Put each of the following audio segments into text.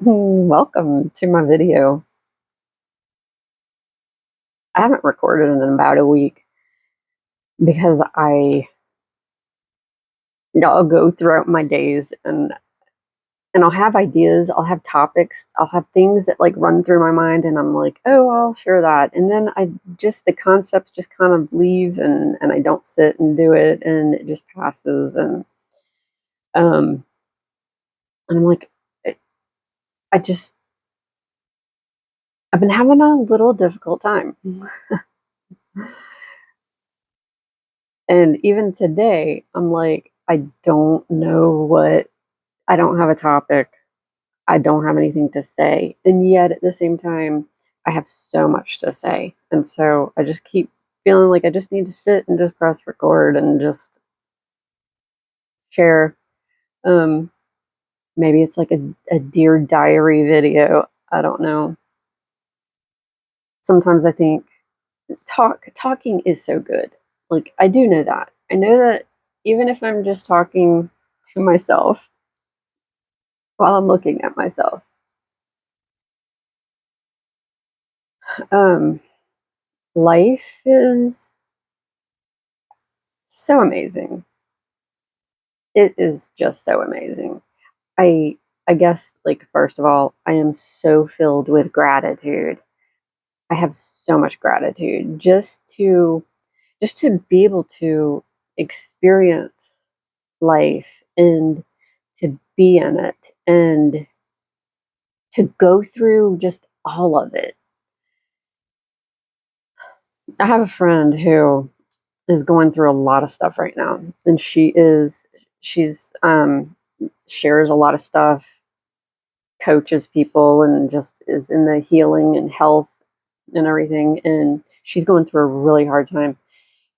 Welcome to my video. I haven't recorded in about a week because I'll go throughout my days and I'll have ideas, I'll have topics, I'll have things that like run through my mind and I'm like, "Oh, I'll share that." And then the concepts just kind of leave and I don't sit and do it and it just passes um and I'm like I I just I've been having a little difficult time. And even today, I'm like, I don't know what I don't have a topic. I don't have anything to say. And yet at the same time, I have so much to say. And so I just keep feeling like I just need to sit and just press record and just share. Um, Maybe it's like a Dear Diary video. I don't know. Sometimes I think talking is so good. Like I do know that. I know that even if I'm just talking to myself while I'm looking at myself, um, life is so amazing. It is just so amazing. I I guess like first of all, I am so filled with gratitude. I have so much gratitude just to be able to experience life and to be in it and to go through just all of it. I have a friend who is going through a lot of stuff right now and she's shares a lot of stuff, coaches people and just is in the healing and health and everything, and she's going through a really hard time.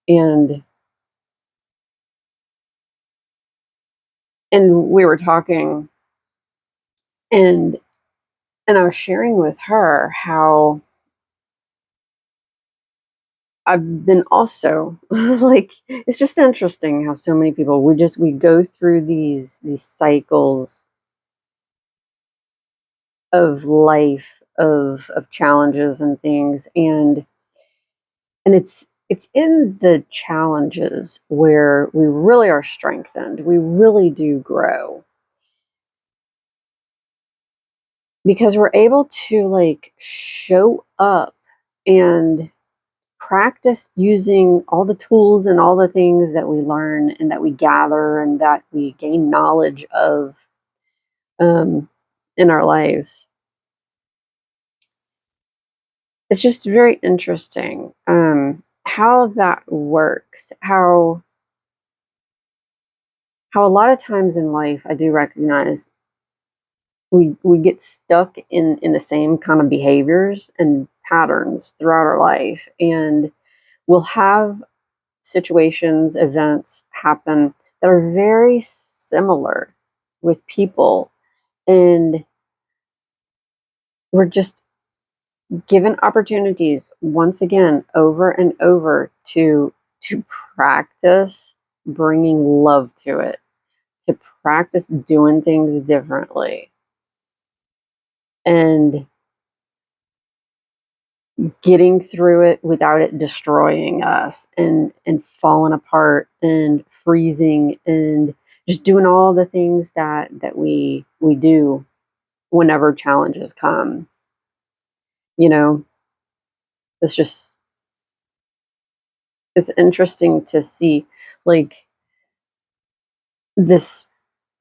And we were talking and I was sharing with her how I've been also like it's just interesting how so many people we go through these cycles of life, of challenges and things, and it's in the challenges where we really are strengthened. We really do grow because we're able to like show up and practice using all the tools and all the things that we learn and that we gather and that we gain knowledge of um, in our lives. It's just very interesting how that works. How a lot of times in life I do recognize we get stuck in the same kind of behaviors and patterns throughout our life, and we'll have situations, events happen that are very similar with people, and we're just given opportunities once again over and over to practice bringing love to it, to practice doing things differently and getting through it without it destroying us and falling apart and freezing and just doing all the things that we do whenever challenges come. You know, it's just it's interesting to see like this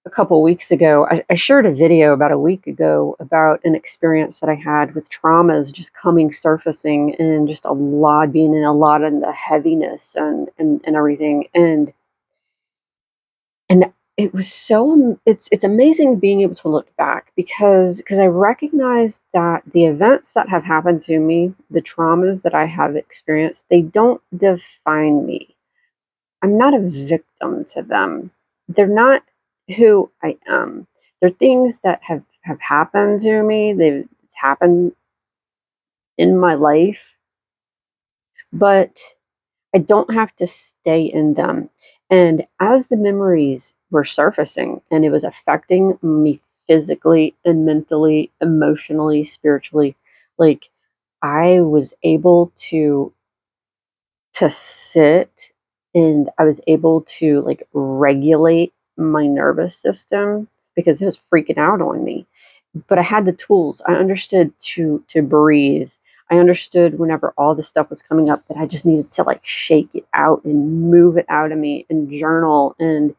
a couple weeks ago. I shared a video about a week ago about an experience that I had with traumas just coming surfacing and just a lot being in a lot of the heaviness and everything. And it was it's amazing being able to look back because I recognize that the events that have happened to me, the traumas that I have experienced, they don't define me. I'm not a victim to them. They're not who I am. They're things that have happened to me. It's happened in my life, but I don't have to stay in them. And as the memories were surfacing and it was affecting me physically and mentally, emotionally, spiritually. Like, I was able to sit, and I was able to, like, regulate my nervous system because it was freaking out on me. But I had the tools. I understood to breathe. I understood whenever all this stuff was coming up that I just needed to, like, shake it out and move it out of me and journal and,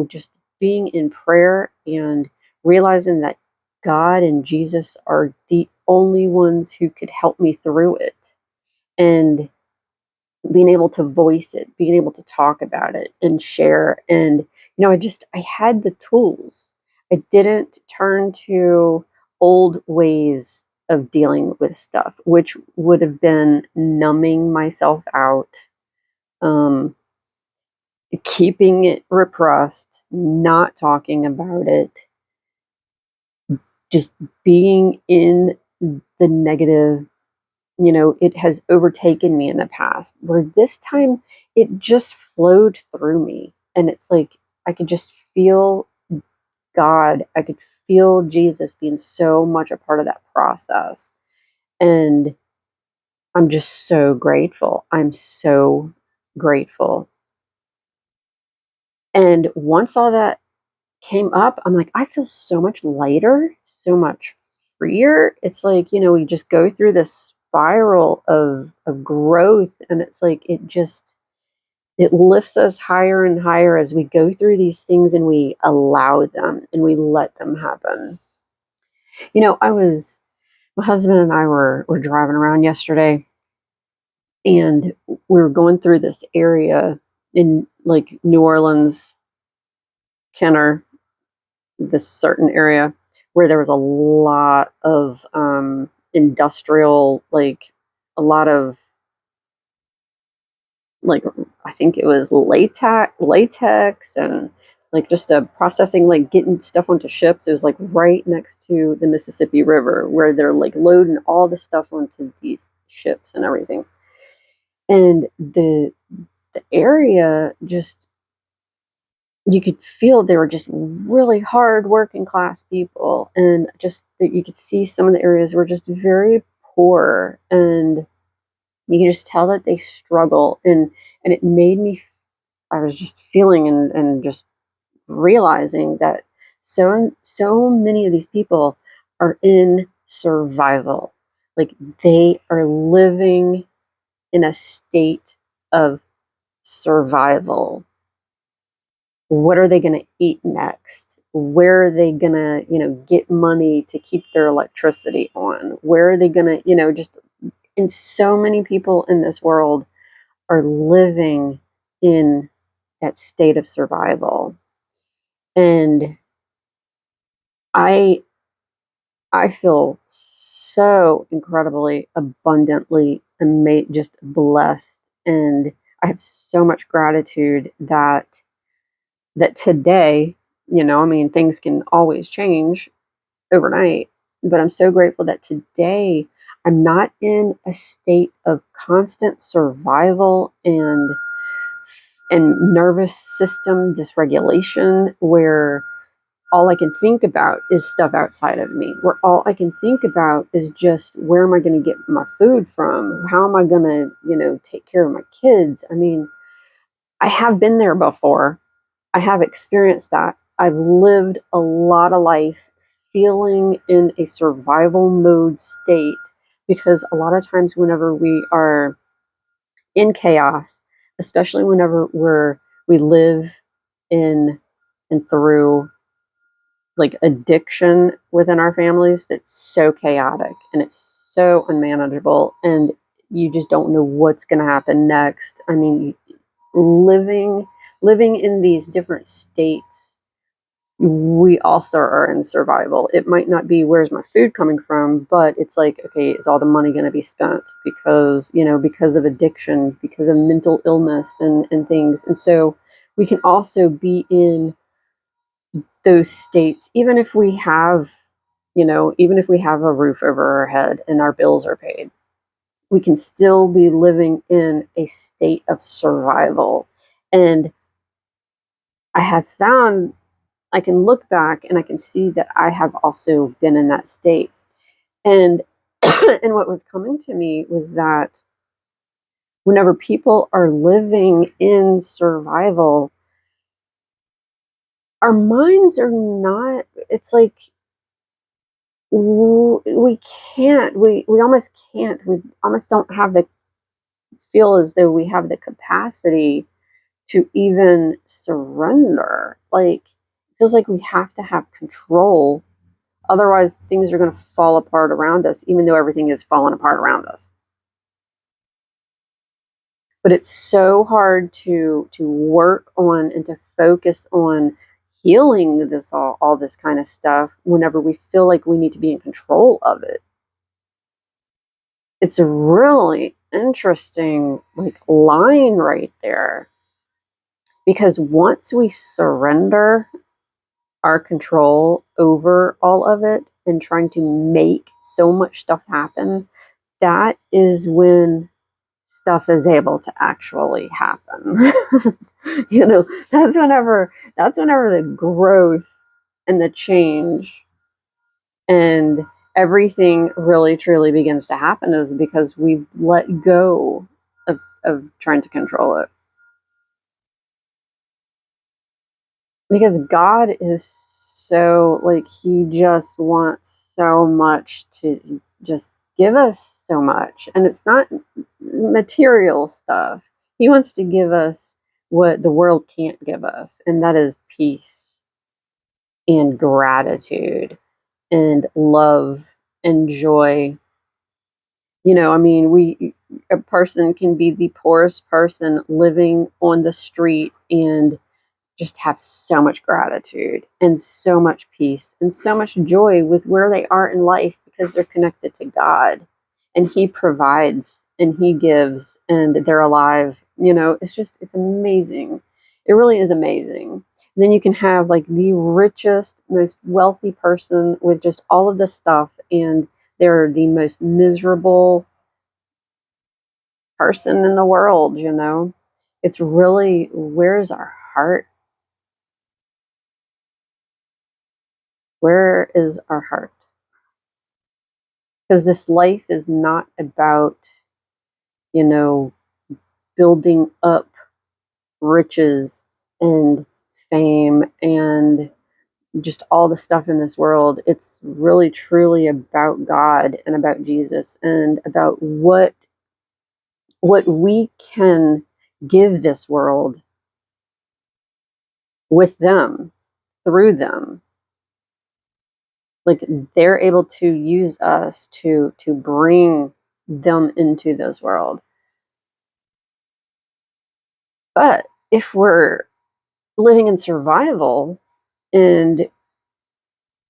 just being in prayer and realizing that God and Jesus are the only ones who could help me through it. And being able to voice it, being able to talk about it and share. And, I had the tools. I didn't turn to old ways of dealing with stuff, which would have been numbing myself out, um, keeping it repressed, not talking about it, just being in the negative. It has overtaken me in the past, where this time it just flowed through me. And it's like I could just feel God. I could feel Jesus being so much a part of that process. And I'm just so grateful. I'm so grateful. And once all that came up, I'm like, I feel so much lighter, so much freer. It's like, we just go through this spiral of growth, and it's like it lifts us higher and higher as we go through these things and we allow them and we let them happen. I was my husband and I were driving around yesterday, and we were going through this area in, like, New Orleans, Kenner, this certain area where there was a lot of industrial, like, a lot of, like, I think it was latex and, like, just a processing, like, getting stuff onto ships. It was, like, right next to the Mississippi River where they're, like, loading all the stuff onto these ships and everything. And the area, just, you could feel they were just really hard working class people, and just that you could see some of the areas were just very poor, and you can just tell that they struggle. And it made me, I was just feeling and just realizing that so many of these people are in survival. Like, they are living in a state of survival. What are they going to eat next? Where are they going to, get money to keep their electricity on? Where are they going to, just, and so many people in this world are living in that state of survival. And I I feel so incredibly abundantly just blessed, and I have so much gratitude that today, I mean, things can always change overnight, but I'm so grateful that today I'm not in a state of constant survival and nervous system dysregulation, where all I can think about is stuff outside of me, where all I can think about is just, where am I going to get my food from? How am I going to, take care of my kids? I mean, I have been there before. I have experienced that. I've lived a lot of life feeling in a survival mode state, because a lot of times whenever we are in chaos, especially whenever we live in and through, like, addiction within our families, that's so chaotic and it's so unmanageable, and you just don't know what's going to happen next. I mean, living living in these different states, we also are in survival. It might not be, where's my food coming from, but it's like, okay, is all the money going to be spent because, because of addiction, because of mental illness and things. And so we can also be in those states, even if we have, even if we have a roof over our head and our bills are paid, we can still be living in a state of survival. And I have found I can look back and I can see that I have also been in that state. And and what was coming to me was that whenever people are living in survival, our minds are not, it's like we can't, we almost can't, we almost don't have the, feel as though we have the capacity to even surrender. Like, it feels like we have to have control. Otherwise, things are going to fall apart around us, even though everything is falling apart around us. But it's so hard to work on and to focus on healing this, all this kind of stuff, whenever we feel like we need to be in control of it. It's a really interesting, like, line right there, because once we surrender our control over all of it and trying to make so much stuff happen, that is when stuff is able to actually happen. You know, that's whenever the growth and the change and everything really truly begins to happen, is because we've let go of trying to control it. Because God is so, like, he just wants so much to just give us so much. And it's not material stuff. He wants to give us what the world can't give us, and that is peace and gratitude and love and joy. You know, I mean, a person can be the poorest person living on the street and just have so much gratitude and so much peace and so much joy with where they are in life, because they're connected to God and He provides and He gives and they're alive. You know, it's amazing. It really is amazing. And then you can have like the richest, most wealthy person with just all of this stuff, and they're the most miserable person in the world, you know? It's really, where's our heart? Where is our heart? Because this life is not about, you know, building up riches and fame and just all the stuff in this world. It's really truly about God and about Jesus and about what we can give this world with them, through them. Like, they're able to use us to bring them into this world. But if we're living in survival, and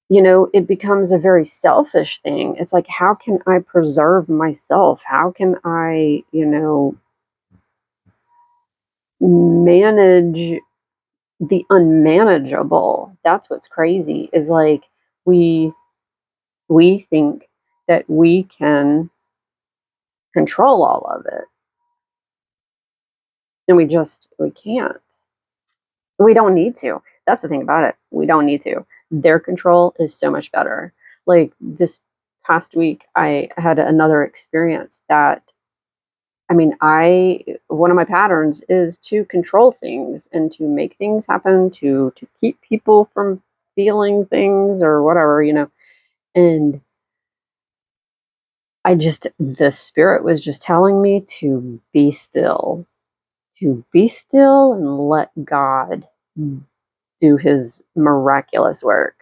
it becomes a very selfish thing. It's like, how can I preserve myself? How can I manage the unmanageable? That's what's crazy, is like, we we think that we can control all of it, and we can't. We don't need to. That's the thing about it. We don't need to. Their control is so much better. Like, this past week, I had another experience that, I mean, one of my patterns is to control things and to make things happen, to keep people from feeling things or whatever. And the spirit was just telling me to be still and let God do his miraculous work.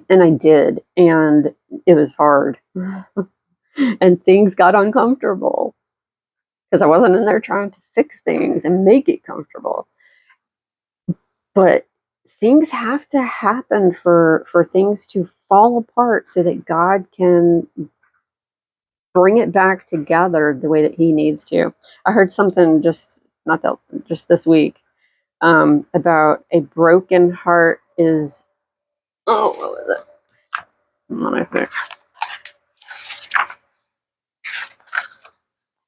And I did, and it was hard. And things got uncomfortable because I wasn't in there trying to fix things and make it comfortable. But things have to happen for things to fall apart so that God can bring it back together the way that he needs to. I heard something just this week, about a broken heart is, oh, what was it? Let me see.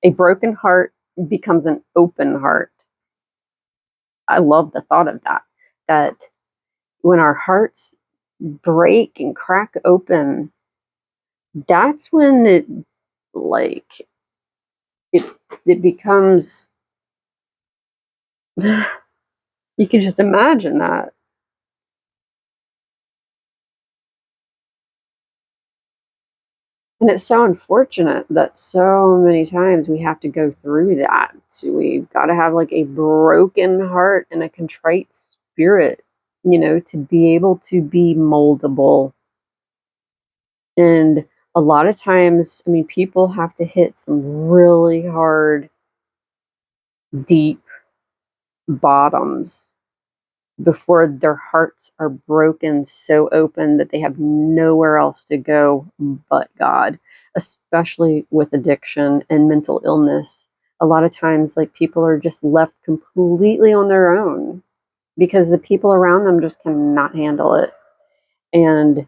A broken heart becomes an open heart. I love the thought of that. That when our hearts break and crack open, that's when like it it becomes you can just imagine that. And it's so unfortunate that so many times we have to go through that. So we've got to have like a broken heart and a contrite spirit, to be able to be moldable. And a lot of times, I mean, people have to hit some really hard, deep bottoms before their hearts are broken so open that they have nowhere else to go but God, especially with addiction and mental illness. A lot of times, like, people are just left completely on their own because the people around them just cannot handle it. And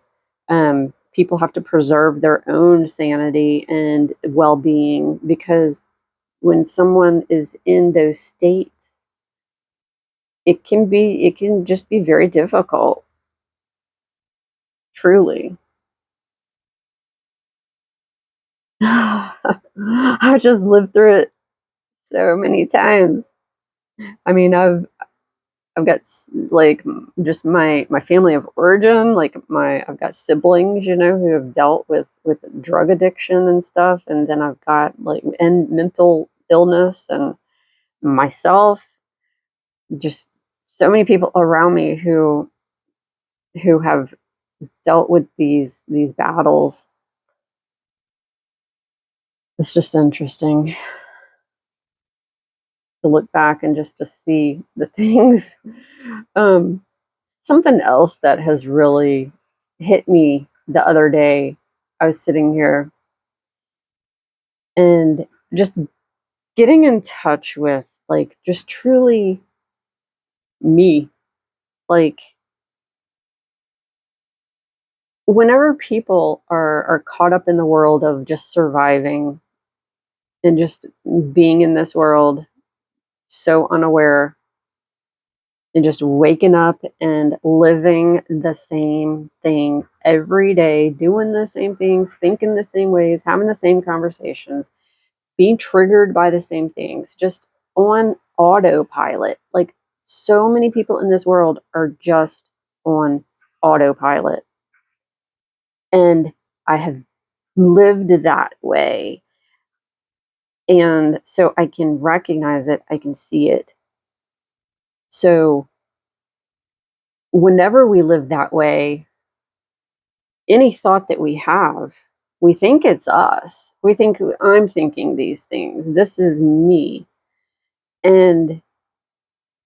people have to preserve their own sanity and well being because when someone is in those states, it can just be very difficult, truly. I've just lived through it so many times. I mean, I've got like just my family of origin, like my I've got siblings, who have dealt with drug addiction and stuff, and then I've got like and mental illness and myself, just so many people around me who have dealt with these battles. It's just interesting to look back and just to see the things. Um, Something else that has really hit me the other day, I was sitting here and just getting in touch with, like, just truly me. Like, whenever people are caught up in the world of just surviving and just being in this world so unaware and just waking up and living the same thing every day, doing the same things, thinking the same ways, having the same conversations, being triggered by the same things, just on autopilot. Like, so many people in this world are just on autopilot. And I have lived that way. And so I can recognize it, I can see it. So whenever we live that way, any thought that we think it's us. We think I'm thinking these things. This is me. And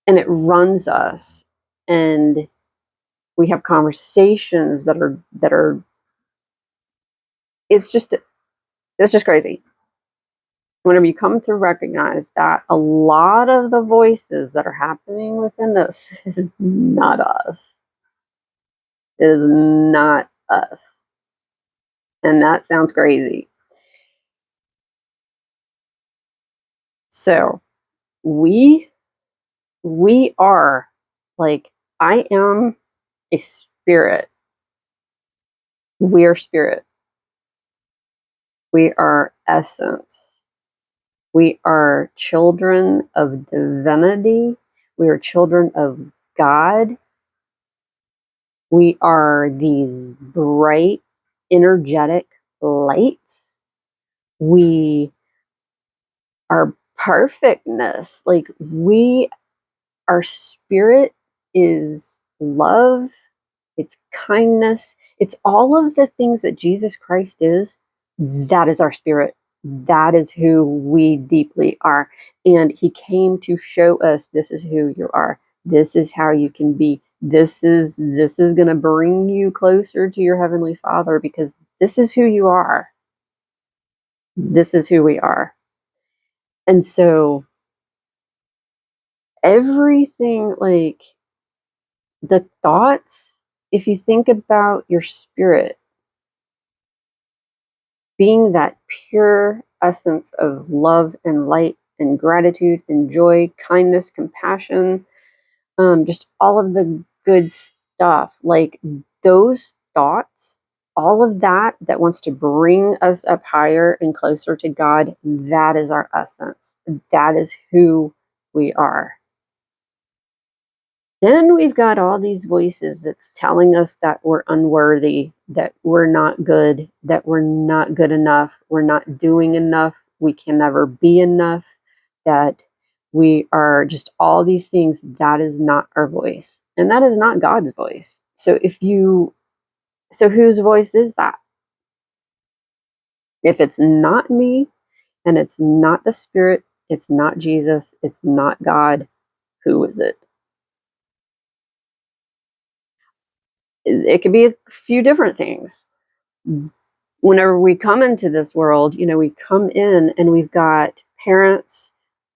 it runs us. And we have conversations that are it's just it's just crazy. Whenever you come to recognize that a lot of the voices that are happening within us is not us. It is not us. And that sounds crazy. So we we are, like, I am a spirit. We are spirit. We are essence. We are children of divinity. We are children of God. We are these bright, energetic lights. We are perfectness. Like, our spirit is love, it's kindness, it's all of the things that Jesus Christ is. That is our spirit. That is who we deeply are. And he came to show us, this is who you are. This is how you can be. This is going to bring you closer to your heavenly Father, because this is who you are. This is who we are. And so everything, like, the thoughts, if you think about your spirit being that pure essence of love and light and gratitude and joy, kindness, compassion, just all of the good stuff, like those thoughts, all of that that wants to bring us up higher and closer to God, that is our essence. That is who we are. Then we've got all these voices that's telling us that we're unworthy, that we're not good, that we're not good enough, we're not doing enough, we can never be enough, that we are just all these things. That is not our voice. And that is not God's voice. So whose voice is that? If it's not me and it's not the Spirit, it's not Jesus, it's not God, who is it? It could be a few different things. Whenever we come into this world, we come in and we've got parents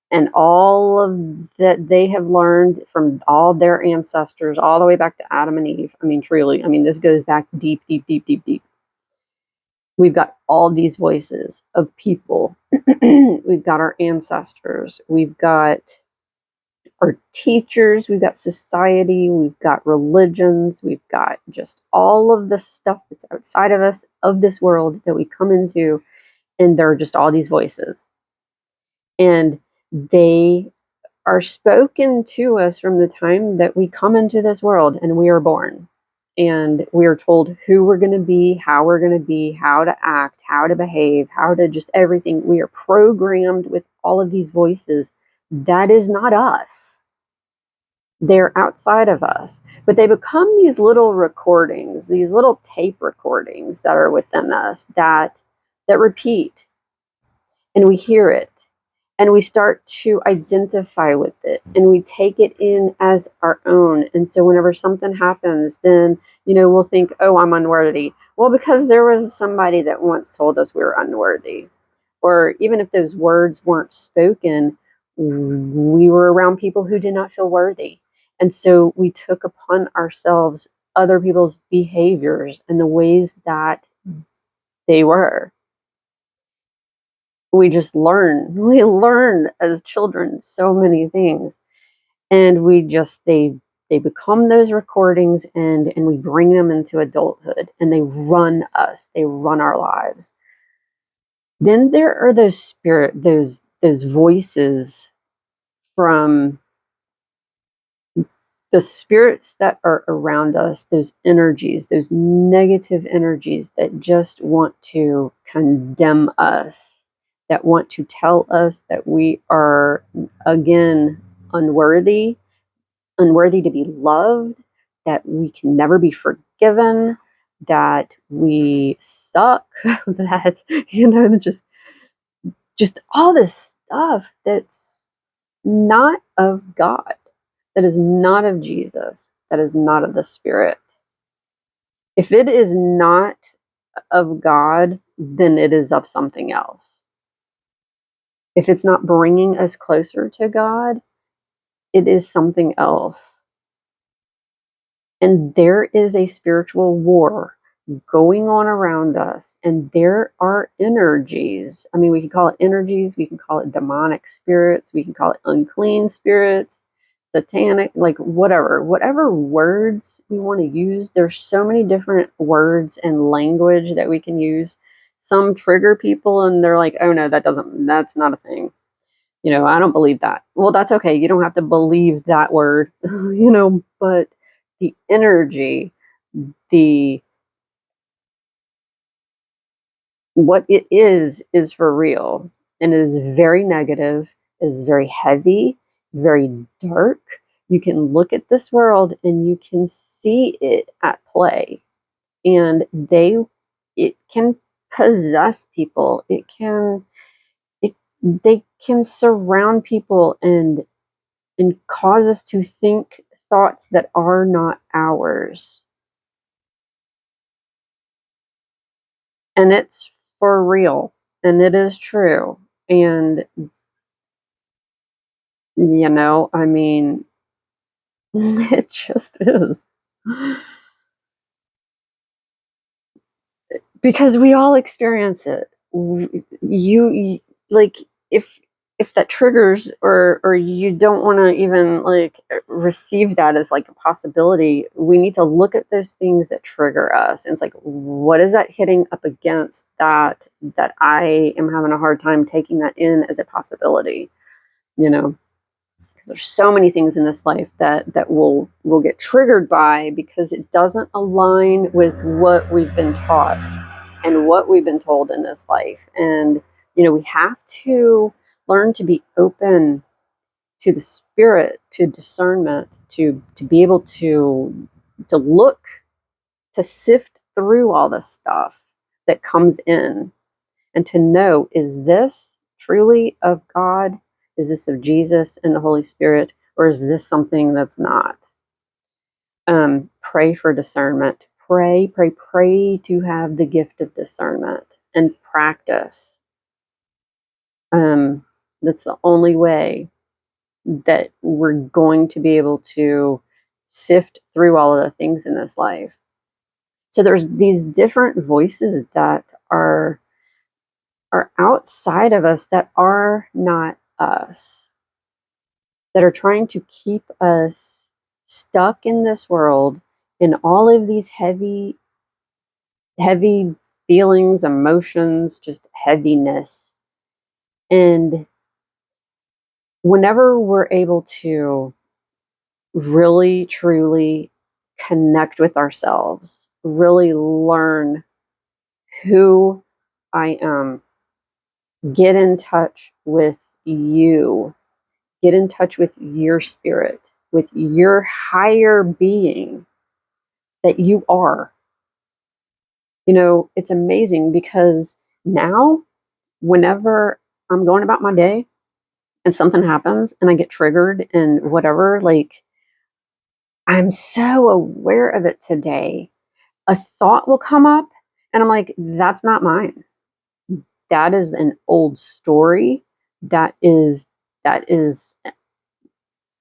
and all of that they have learned from all their ancestors, all the way back to Adam and Eve. I mean, truly, this goes back deep, deep, deep, deep, deep. We've got all these voices of people. We've got our ancestors. We've got our teachers. We've got society. We've got religions. We've got just all of the stuff that's outside of us, of this world that we come into. And there are just all these voices. And they are spoken to us from the time that we come into this world and we are born. And we are told who we're going to be, how we're going to be, how to act, how to behave, how to just everything. We are programmed with all of these voices. That is not us. They're outside of us. But they become these little recordings, these little tape recordings that are within us that repeat. And we hear it. And we start to identify with it and we take it in as our own. And so whenever something happens, then, we'll think, oh, I'm unworthy. Well, because there was somebody that once told us we were unworthy. Or even if those words weren't spoken, we were around people who did not feel worthy. And so we took upon ourselves other people's behaviors and the ways that they were. We learn as children so many things, and they become those recordings, and we bring them into adulthood, and they run our lives. Then there are those voices from the spirits that are around us, those energies, those negative energies that just want to condemn us, that want to tell us that we are, again, unworthy to be loved, that we can never be forgiven, that we suck, that, just all this stuff that's not of God, that is not of Jesus, that is not of the Spirit. If it is not of God, then it is of something else. If it's not bringing us closer to God, it is something else. And there is a spiritual war going on around us, and there are energies. We can call it energies, we can call it demonic spirits, we can call it unclean spirits, satanic, like whatever words we want to use. There's so many different words and language that we can use. Some trigger people and they're like, oh no, that's not a thing. I don't believe that. Well, that's okay. You don't have to believe that word, but the energy, the what it is for real. And it is very negative, it is very heavy, very dark. You can look at this world and you can see it at play. And it can possess people. They can surround people and cause us to think thoughts that are not ours. And it's for real. And it is true. And, it just is. Because we all experience it. You like, if if that triggers, or you don't want to even like receive that as like a possibility, we need to look at those things that trigger us. And it's like, what is that hitting up against that I am having a hard time taking that in as a possibility, you know? Because there's so many things in this life that will get triggered by, because it doesn't align with what we've been taught and what we've been told in this life. And we have to learn to be open to the spirit, to discernment, to be able to look, to sift through all this stuff that comes in, and to know, is this truly of God? Is this of Jesus and the Holy Spirit? Or is this something that's not? Pray for discernment. Pray to have the gift of discernment and practice. That's the only way that we're going to be able to sift through all of the things in this life. So there's these different voices that are outside of us, that are not us, that are trying to keep us stuck in this world, in all of these heavy feelings, emotions, just heaviness. And whenever we're able to really truly connect with ourselves, really learn who I am, get in touch with you, get in touch with your spirit, with your higher being that you are. It's amazing, because now, whenever I'm going about my day and something happens and I get triggered and whatever, like, I'm so aware of it today. A thought will come up and I'm like, that's not mine. That is an old story. That is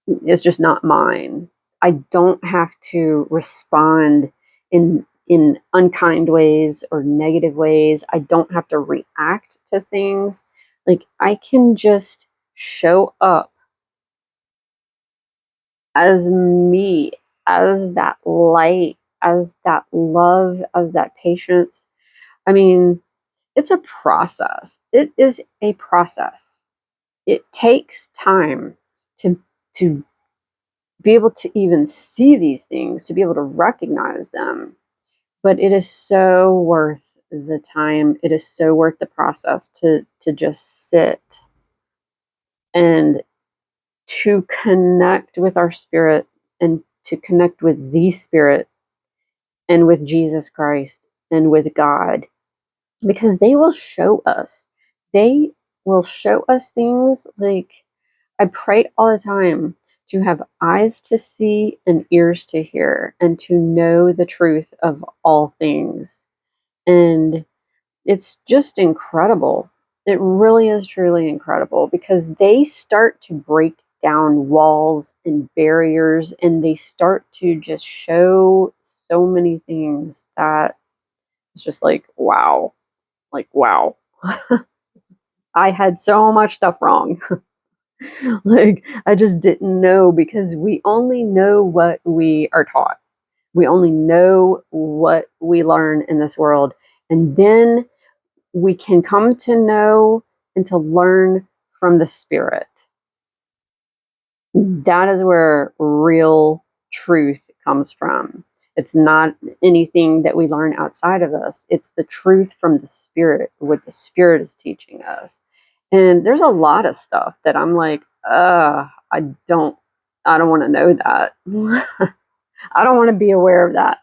it's just not mine. I don't have to respond in unkind ways or negative ways. I don't have to react to things. Like, I can just show up as me, as that light, as that love, as that patience. I mean, it's a process. It is a process. It takes time to to be able to even see these things, to be able to recognize them. But it is so worth the time. It is so worth the process to just sit and to connect with our spirit, and to connect with the spirit, and with Jesus Christ, and with God, because they will show us. They will show us things. Like, I pray all the time to have eyes to see and ears to hear, and to know the truth of all things. And it's just incredible. It really is truly incredible, because they start to break down walls and barriers, and they start to just show so many things that it's just like, wow. Like, wow. I had so much stuff wrong. Like, I just didn't know, because we only know what we are taught. We only know what we learn in this world. And then we can come to know and to learn from the Spirit. That is where real truth comes from. It's not anything that we learn outside of us. It's the truth from the Spirit, what the Spirit is teaching us. And there's a lot of stuff that I'm like, I don't want to know that. I don't want to be aware of that.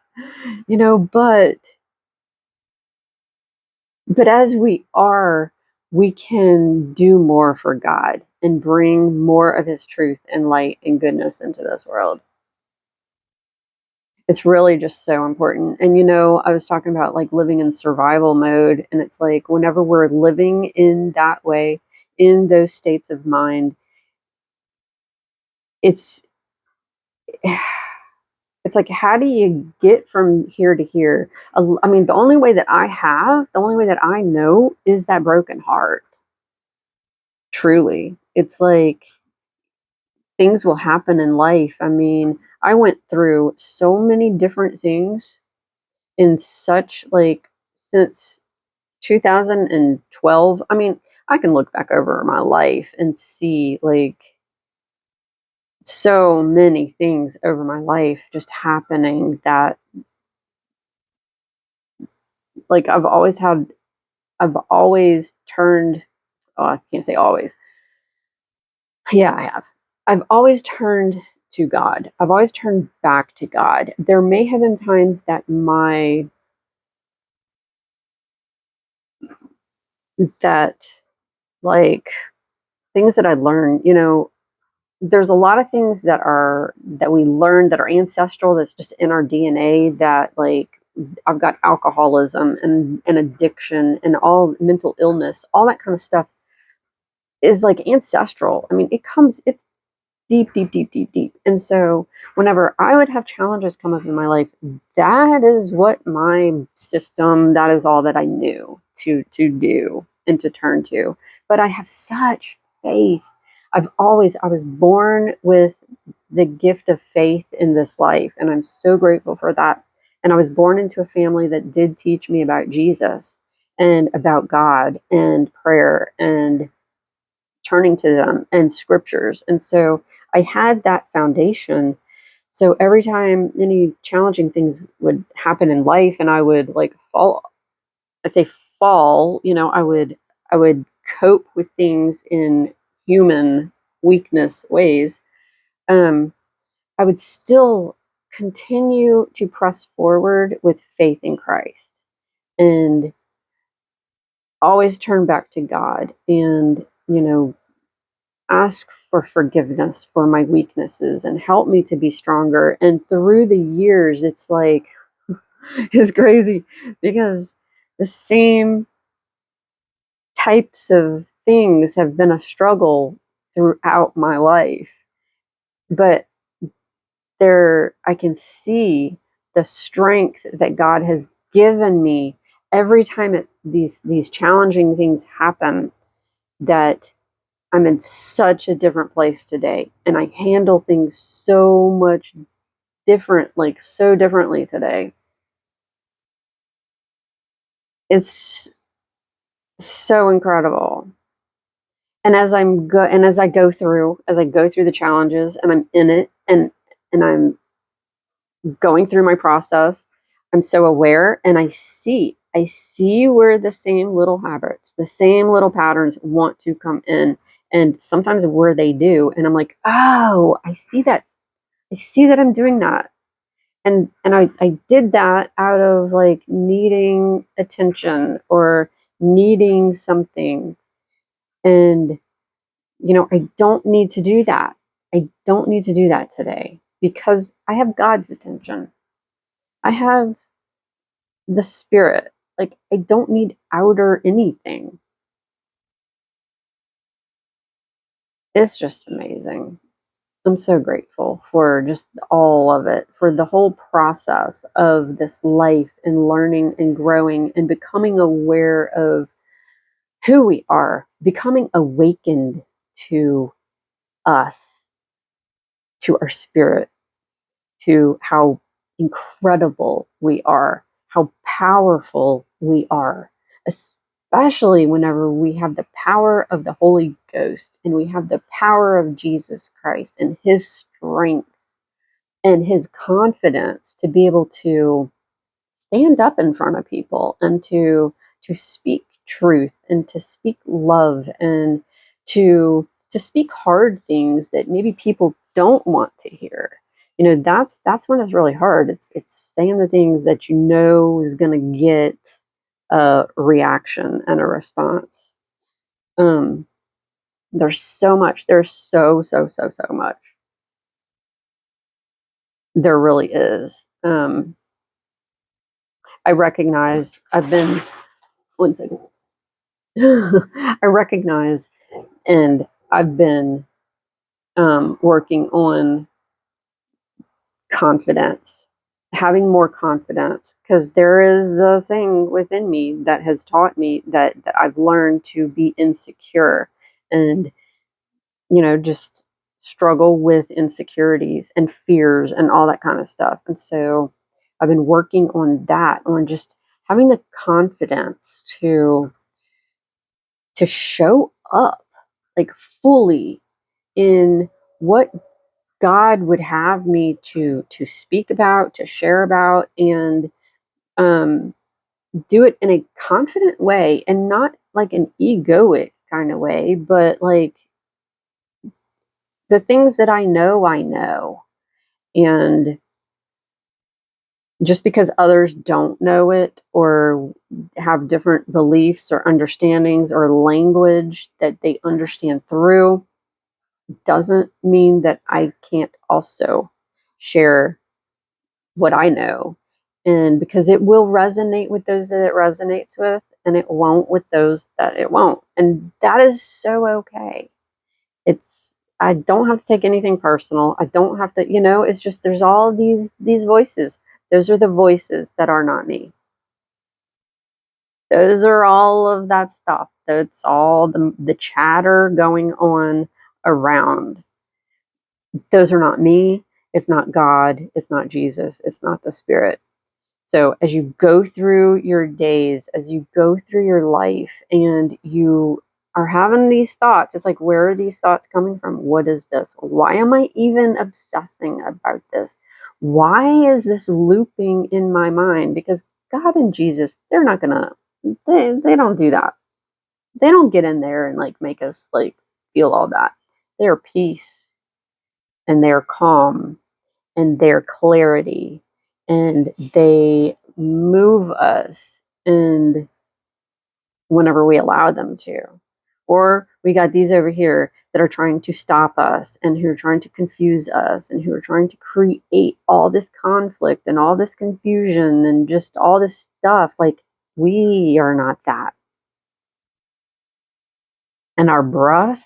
But as we are, we can do more for God and bring more of His truth and light and goodness into this world. It's really just so important. And I was talking about like living in survival mode, and it's like, whenever we're living in that way, in those states of mind, it's it's like, how do you get from here to here? I mean, the only way that I know is that broken heart. Truly. It's like things will happen in life. I mean, I went through so many different things in such like since 2012. I mean, I can look back over my life and see like so many things over my life just happening that like I've always turned, oh, I can't say always. Yeah, I have. I've always turned to God. I've always turned back to God. There may have been times that that like things that I learned, there's a lot of things that we learn that are ancestral, that's just in our DNA, that like I've got alcoholism and addiction and all mental illness, all that kind of stuff is like ancestral. I mean, it's deep, deep, deep, deep, deep. And so whenever I would have challenges come up in my life, that is what my system, that is all that I knew to do and to turn to. But I have such faith. I was born with the gift of faith in this life, and I'm so grateful for that. And I was born into a family that did teach me about Jesus and about God and prayer and turning to them and scriptures. And so I had that foundation. So every time any challenging things would happen in life and I would like fall, I say fall, I would cope with things in human weakness ways. Um, I would still continue to press forward with faith in Christ and always turn back to God and, ask for forgiveness for my weaknesses and help me to be stronger. And through the years, it's like, it's crazy because the same types of things have been a struggle throughout my life. But I can see the strength that God has given me every time these challenging things happen, that I'm in such a different place today and I handle things so much different, like so differently today. It's so incredible. And as I go through the challenges and I'm in it and I'm going through my process, I'm so aware and I see where the same little habits, the same little patterns want to come in, and sometimes where they do, and I'm like, "Oh, I see that I'm doing that." And I did that out of like needing attention or needing something. And I don't need to do that. I don't need to do that today because I have God's attention. I have the spirit. Like I don't need outer anything. It's just amazing. I'm so grateful for just all of it, for the whole process of this life and learning and growing and becoming aware of who we are, becoming awakened to us, to our spirit, to how incredible we are, how powerful we are, especially whenever we have the power of the Holy Ghost and we have the power of Jesus Christ and His strength and His confidence to be able to stand up in front of people and to speak truth and to speak love and to speak hard things that maybe people don't want to hear. That's when it's really hard. It's saying the things that is going to get a reaction and a response. um there's so much, there's so much, there really is. I recognize I've been one second. I recognize, and I've been working on confidence, having more confidence, because there is the thing within me that has taught me that I've learned to be insecure. and, just struggle with insecurities and fears and all that kind of stuff. And so I've been working on that, on just having the confidence to show up like fully in what God would have me to speak about, to share about, and um, do it in a confident way, and not like an egoic kind of way, but like the things that I know, and just because others don't know it or have different beliefs or understandings or language that they understand through doesn't mean that I can't also share what I know. And because it will resonate with those that it resonates with, and it won't with those that it won't. And that is so okay. I don't have to take anything personal. I don't have to, it's just there's all these voices. Those are the voices that are not me. Those are all of that stuff. That's all the chatter going on around. Those are not me. It's not God. It's not Jesus. It's not the Spirit. So as you go through your days, as you go through your life, and you are having these thoughts, it's like, where are these thoughts coming from? What is this? Why am I even obsessing about this? Why is this looping in my mind? Because God and Jesus, they're not gonna, they don't do that. They don't get in there and like make us like feel all that. They're peace, and they're calm, and their clarity, and they move us, and whenever we allow them to. Or we got these over here that are trying to stop us, and who are trying to confuse us, and who are trying to create all this conflict and all this confusion and just all this stuff. Like, we are not that. And our breath,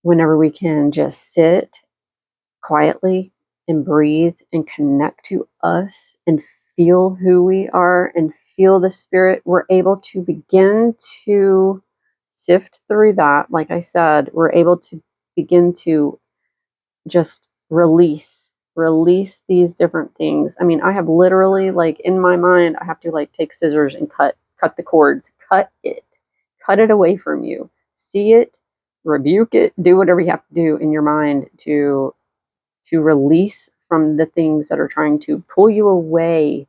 whenever we can just sit quietly and breathe and connect to us and feel who we are and feel the Spirit, we're able to begin to sift through that. Like I said, we're able to begin to just release these different things. I mean, I have literally, like, in my mind, I have to like take scissors and cut the cords, cut it away from you, see it, rebuke it, do whatever you have to do in your mind to release from the things that are trying to pull you away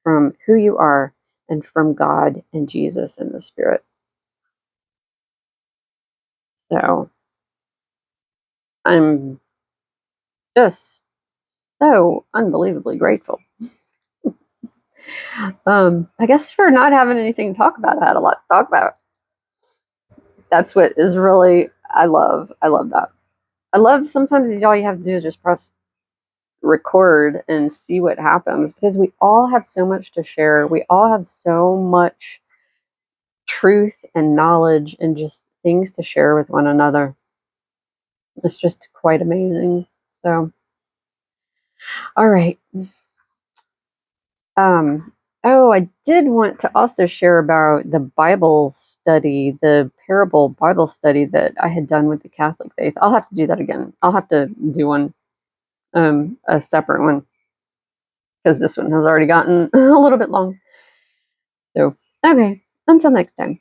from who you are and from God and Jesus and the Spirit. So I'm just so unbelievably grateful. I guess for not having anything to talk about, I had a lot to talk about. That's what is really, I love that. I love sometimes all you have to do is just press record and see what happens, because we all have so much to share. We all have so much truth and knowledge and just things to share with one another. It's just quite amazing. So, all right. Oh, I did want to also share about the Bible study, the parable Bible study that I had done with the Catholic faith. I'll have to do that again. I'll have to do one, a separate one, because this one has already gotten a little bit long. So, okay. Until next time.